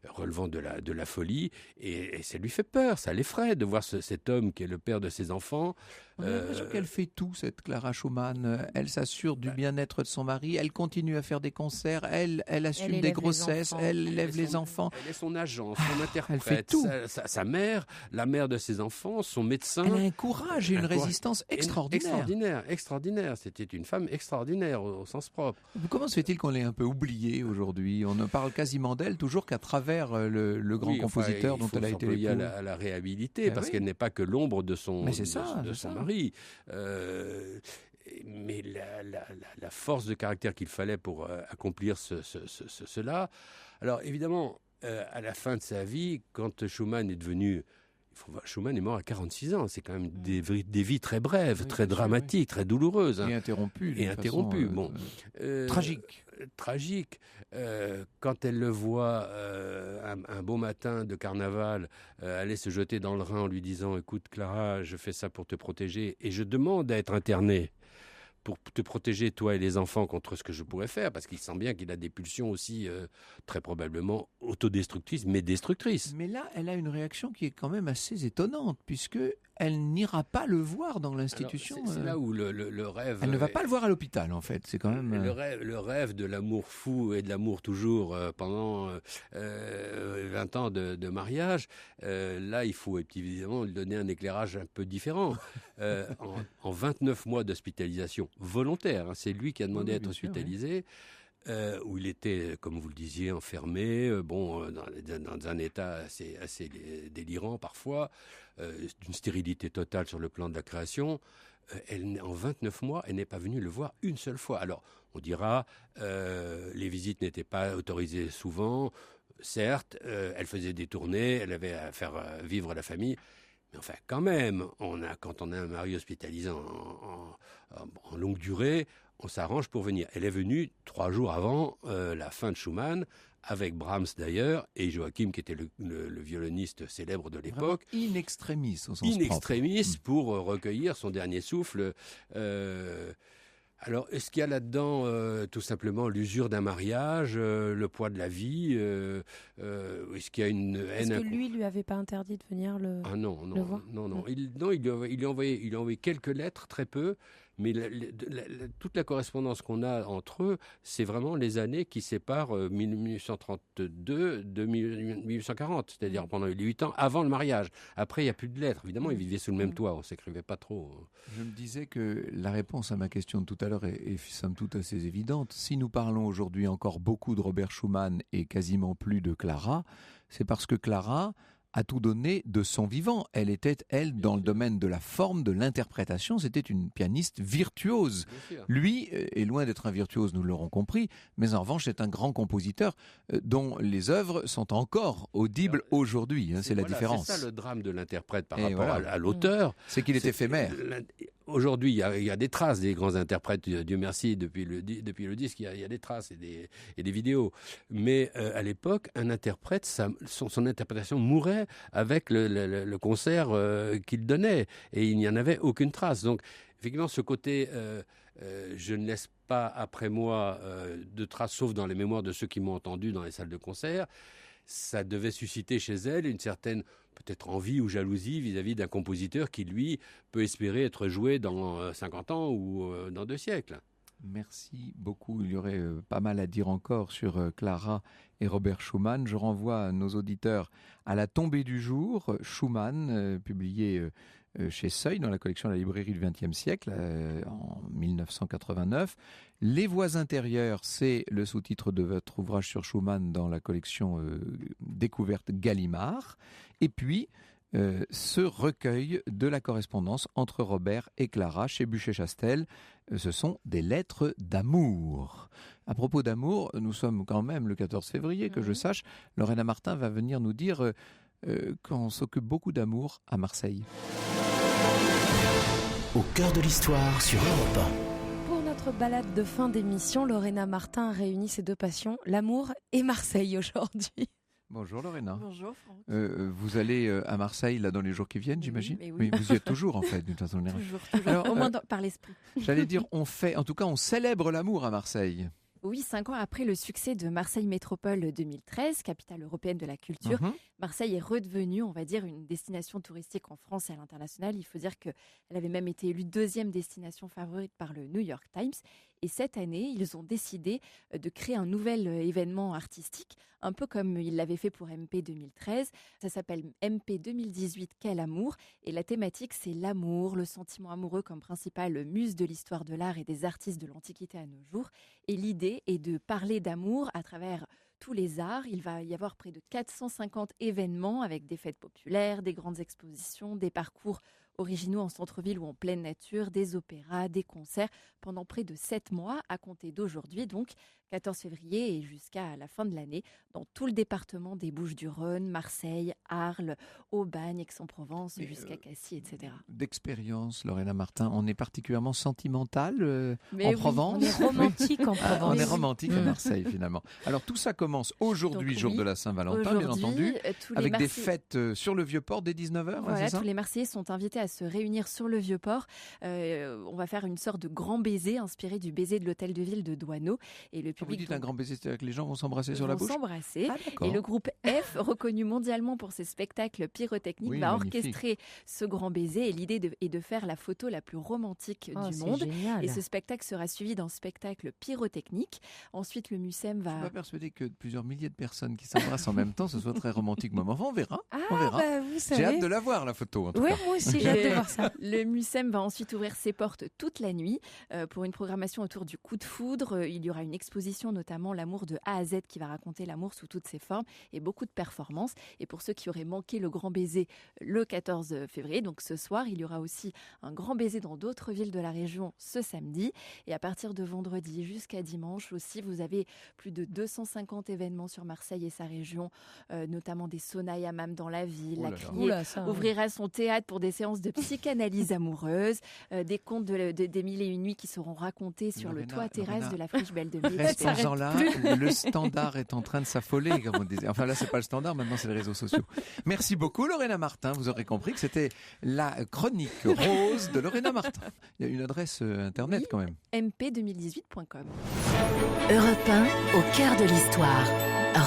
relevant de la folie. Et ça lui fait peur, ça l'effraie de voir cet homme qui est le père de ses enfants. On a l'impression qu'elle fait tout, cette Clara Schumann. Elle s'assure du bien-être de son mari, elle continue à faire des concerts, elle assume des grossesses, elle élève les enfants. Elle est son agent, son interprète. Elle fait tout. Sa mère, la mère de ses enfants, son médecin. Elle a un courage et une résistance extraordinaire. Extraordinaire. C'était une femme extraordinaire au sens propre. Comment se fait-il qu'on l'ait un peu oubliée aujourd'hui ? On ne parle quasiment d'elle toujours qu'à travers le grand compositeur dont elle a été l'époux. À la réhabilité, parce qu'elle n'est pas que l'ombre de son mari. Mais la force de caractère qu'il fallait pour accomplir cela. Alors évidemment, à la fin de sa vie, quand Schumann est devenu... Schumann est mort à 46 ans. C'est quand même des vies très brèves, très dramatiques, très douloureuses. Et interrompues. Tragique. Quand elle le voit un beau matin de carnaval aller se jeter dans le Rhin en lui disant « Écoute Clara, je fais ça pour te protéger et je demande à être interné pour te protéger, toi et les enfants, contre ce que je pourrais faire, parce qu'il sent bien qu'il a des pulsions aussi très probablement autodestructrices, mais destructrices. » Mais là, elle a une réaction qui est quand même assez étonnante, puisque elle n'ira pas le voir dans l'institution. Alors, c'est là où le rêve... Elle ne va pas le voir à l'hôpital, en fait. C'est quand même... Le rêve de l'amour fou et de l'amour toujours pendant 20 ans de mariage, là, il faut évidemment lui donner un éclairage un peu différent. En 29 mois d'hospitalisation volontaire, c'est lui qui a demandé à être hospitalisé, où il était, comme vous le disiez, enfermé, dans un état assez délirant parfois, d'une stérilité totale sur le plan de la création. En 29 mois, elle n'est pas venue le voir une seule fois. Alors, on dira, les visites n'étaient pas autorisées souvent. Certes, elle faisait des tournées, elle avait à faire vivre la famille. Mais enfin, quand même, quand on a un mari hospitalisé en longue durée, on s'arrange pour venir. Elle est venue 3 jours avant la fin de Schumann, avec Brahms d'ailleurs, et Joachim, qui était le violoniste célèbre de l'époque. Vraiment in extremis, au sens propre. In extremis, pour recueillir son dernier souffle. Alors, est-ce qu'il y a là-dedans tout simplement l'usure d'un mariage, le poids de la vie est-ce qu'il y a une haine... Est-ce que lui avait pas interdit de venir le voir ? Non. Il lui a envoyé quelques lettres, très peu, Mais toute la correspondance qu'on a entre eux, c'est vraiment les années qui séparent 1832 de 1840, c'est-à-dire pendant les 8 ans avant le mariage. Après, il n'y a plus de lettres. Évidemment, ils vivaient sous le même toit, on ne s'écrivait pas trop. Je me disais que la réponse à ma question de tout à l'heure est somme toute assez évidente. Si nous parlons aujourd'hui encore beaucoup de Robert Schumann et quasiment plus de Clara, c'est parce que Clara a tout donné de son vivant. Elle était, elle, dans le domaine de la forme, de l'interprétation. C'était une pianiste virtuose. Lui est loin d'être un virtuose, nous l'aurons compris, mais en revanche, c'est un grand compositeur dont les œuvres sont encore audibles aujourd'hui. C'est la différence. C'est ça le drame de l'interprète par Et rapport voilà. à l'auteur. C'est qu'il est éphémère. Aujourd'hui, il y a des traces des grands interprètes, Dieu merci, depuis le disque, il y a des traces et des vidéos. Mais à l'époque, un interprète, son interprétation mourait avec le concert qu'il donnait. Et il n'y en avait aucune trace. Donc, effectivement, ce côté, je ne laisse pas après moi de traces, sauf dans les mémoires de ceux qui m'ont entendu dans les salles de concert, ça devait susciter chez elle une certaine peut-être envie ou jalousie vis-à-vis d'un compositeur qui, lui, peut espérer être joué dans 50 ans ou dans 2 siècles. Merci beaucoup. Il y aurait pas mal à dire encore sur Clara et Robert Schumann. Je renvoie nos auditeurs à La tombée du jour, Schumann, publié chez Seuil dans la collection de la librairie du XXe siècle en 1989. Les voix intérieures, c'est le sous-titre de votre ouvrage sur Schumann dans la collection découverte Gallimard. Et puis, ce recueil de la correspondance entre Robert et Clara chez Buchet-Chastel. Ce sont des lettres d'amour. À propos d'amour, nous sommes quand même le 14 février, que je sache. Lorena Martin va venir nous dire qu'on s'occupe beaucoup d'amour à Marseille. Au cœur de l'histoire sur Europe 1. Pour notre balade de fin d'émission, Lorena Martin a réuni ses 2 passions, l'amour et Marseille aujourd'hui. Bonjour Lorena. Bonjour Franck. Vous allez à Marseille là dans les jours qui viennent, j'imagine. Mais oui. Vous y êtes toujours en fait, d'une façon générale. Toujours. Alors, Au moins par l'esprit. J'allais dire, on célèbre l'amour à Marseille. Oui, 5 ans après le succès de Marseille Métropole 2013, capitale européenne de la culture, Marseille est redevenue, on va dire, une destination touristique en France et à l'international. Il faut dire qu'elle avait même été élue 2e destination favorite par le New York Times. Et cette année, ils ont décidé de créer un nouvel événement artistique, un peu comme ils l'avaient fait pour MP 2013. Ça s'appelle MP 2018, Quel amour ? Et la thématique, c'est l'amour, le sentiment amoureux comme principale muse de l'histoire de l'art et des artistes de l'Antiquité à nos jours. Et l'idée est de parler d'amour à travers tous les arts. Il va y avoir près de 450 événements avec des fêtes populaires, des grandes expositions, des parcours originaux en centre-ville ou en pleine nature, des opéras, des concerts, pendant près de 7 mois, à compter d'aujourd'hui, donc 14 février et jusqu'à la fin de l'année, dans tout le département des Bouches-du-Rhône, Marseille, Arles, Aubagne, Aix-en-Provence, jusqu'à Cassis, etc. D'expérience, Lorena Martin, on est particulièrement sentimental Mais en oui, Provence. On est romantique en Ah, Provence. on est romantique à Marseille finalement. Alors tout ça commence aujourd'hui, Donc, jour oui, de la Saint-Valentin, bien entendu, tous les avec des Marseillais- fêtes sur le Vieux-Port dès 19h, Voilà, c'est ça tous les Marseillais sont invités à se réunir sur le Vieux-Port. On va faire une sorte de grand baiser inspiré du baiser de l'hôtel de ville de Douaneau. Et le Quand vous public dites un grand baiser, c'est-à-dire que les gens vont s'embrasser sur la vont bouche s'embrasser. Ah, d'accord. Et le groupe F, reconnu mondialement pour ses spectacles pyrotechniques, Oui, va magnifique. orchestrer ce grand baiser. Et l'idée est de faire la photo la plus romantique Oh, du c'est monde. génial. Et ce spectacle sera suivi d'un spectacle pyrotechnique. Ensuite, le MUSEM Je ne suis va... pas persuadé que plusieurs milliers de personnes qui s'embrassent en même temps, ce soit très romantique. Mais enfin, on verra. Ah, on verra. bah, vous savez. J'ai hâte de la voir, la photo, en tout Ouais, cas. moi aussi, j'ai hâte de voir ça. Le MUSEM va ensuite ouvrir ses portes toute la nuit pour une programmation autour du coup de foudre. Il y aura une exposition, notamment L'amour de A à Z, qui va raconter l'amour sous toutes ses formes et beaucoup de performances. Et pour ceux qui auraient manqué le grand baiser le 14 février, donc ce soir, il y aura aussi un grand baiser dans d'autres villes de la région ce samedi. Et à partir de vendredi jusqu'à dimanche aussi, vous avez plus de 250 événements sur Marseille et sa région, notamment des saunas et hammams dans la ville. Oh La là là. Criée Oula, ça, ouvrira son théâtre pour des séances de psychanalyse amoureuse, des contes des mille et une nuits qui seront racontés sur le Lorena, toit terrasse Lorena, de la friche Belle de Ville. Restons-en là, le standard est en train de s'affoler, comme on disait. Enfin là, c'est pas le standard, maintenant c'est les réseaux sociaux. Merci beaucoup Lorena Martin, vous aurez compris que c'était la chronique rose de Lorena Martin. Il y a une adresse internet Oui. quand même. mp2018.com. Europe 1, au cœur de l'histoire.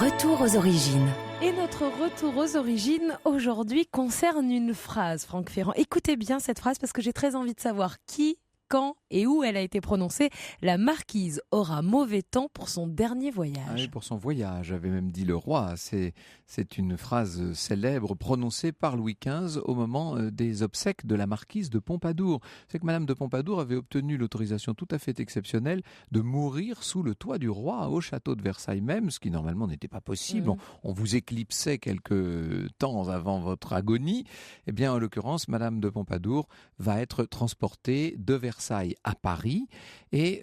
Retour aux origines. Et notre retour aux origines aujourd'hui concerne une phrase, Franck Ferrand. Écoutez bien cette phrase parce que j'ai très envie de savoir qui quand et où elle a été prononcée. La marquise aura mauvais temps pour son dernier voyage. Ah oui, pour son voyage, avait même dit le roi. C'est une phrase célèbre prononcée par Louis XV au moment des obsèques de la marquise de Pompadour. C'est que Madame de Pompadour avait obtenu l'autorisation tout à fait exceptionnelle de mourir sous le toit du roi au château de Versailles même, ce qui normalement n'était pas possible. On vous éclipsait quelque temps avant votre agonie. Eh bien, en l'occurrence, Madame de Pompadour va être transportée de Versailles à Paris et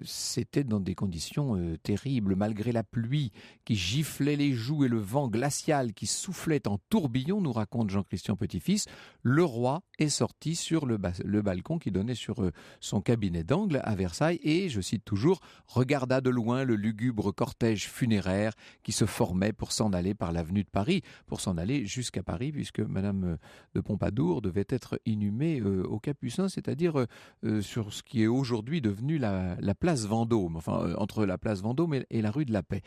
c'était dans des conditions terribles, malgré la pluie qui giflait les joues et le vent glacial qui soufflait en tourbillon, nous raconte Jean-Christian Petit-Fils. Le roi est sorti sur le balcon qui donnait sur son cabinet d'angle à Versailles et, je cite toujours, regarda de loin le lugubre cortège funéraire qui se formait pour s'en aller par l'avenue de Paris, pour s'en aller jusqu'à Paris, puisque Madame de Pompadour devait être inhumée au Capucin, c'est-à-dire sur ce qui est aujourd'hui devenu la place Vendôme, enfin entre la place Vendôme et la rue de la Paix.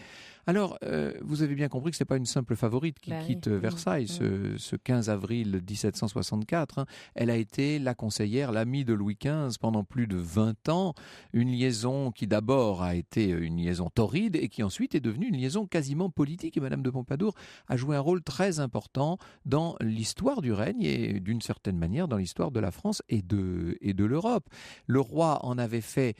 Alors, vous avez bien compris que ce n'est pas une simple favorite qui quitte Versailles ce 15 avril 1764. Hein. Elle a été la conseillère, l'amie de Louis XV pendant plus de 20 ans. Une liaison qui d'abord a été une liaison torride et qui ensuite est devenue une liaison quasiment politique. Et Madame de Pompadour a joué un rôle très important dans l'histoire du règne et d'une certaine manière dans l'histoire de la France et de l'Europe. Le roi en avait fait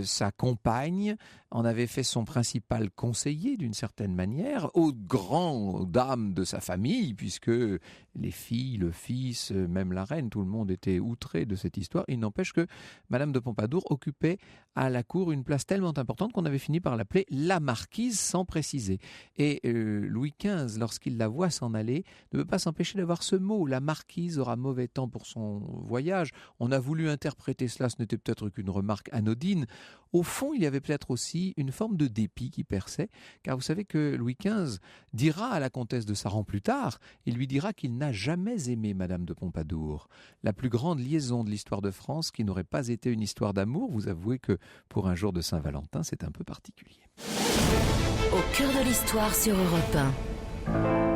sa compagne, en avait fait son principal conseiller d'une certaine manière, aux grandes dames de sa famille, puisque les filles, le fils, même la reine, tout le monde était outré de cette histoire. Il n'empêche que Madame de Pompadour occupait à la cour une place tellement importante qu'on avait fini par l'appeler la marquise sans préciser. Et Louis XV, lorsqu'il la voit s'en aller, ne peut pas s'empêcher d'avoir ce mot. La marquise aura mauvais temps pour son voyage. On a voulu interpréter cela, ce n'était peut-être qu'une remarque anodine. Au fond, il y avait peut-être aussi une forme de dépit qui perçait, car vous savez que Louis XV dira à la comtesse de Saran plus tard, il lui dira qu'il n'a jamais aimé Madame de Pompadour. La plus grande liaison de l'histoire de France qui n'aurait pas été une histoire d'amour, vous avouez que pour un jour de Saint-Valentin, c'est un peu particulier. Au cœur de l'histoire sur Europe 1.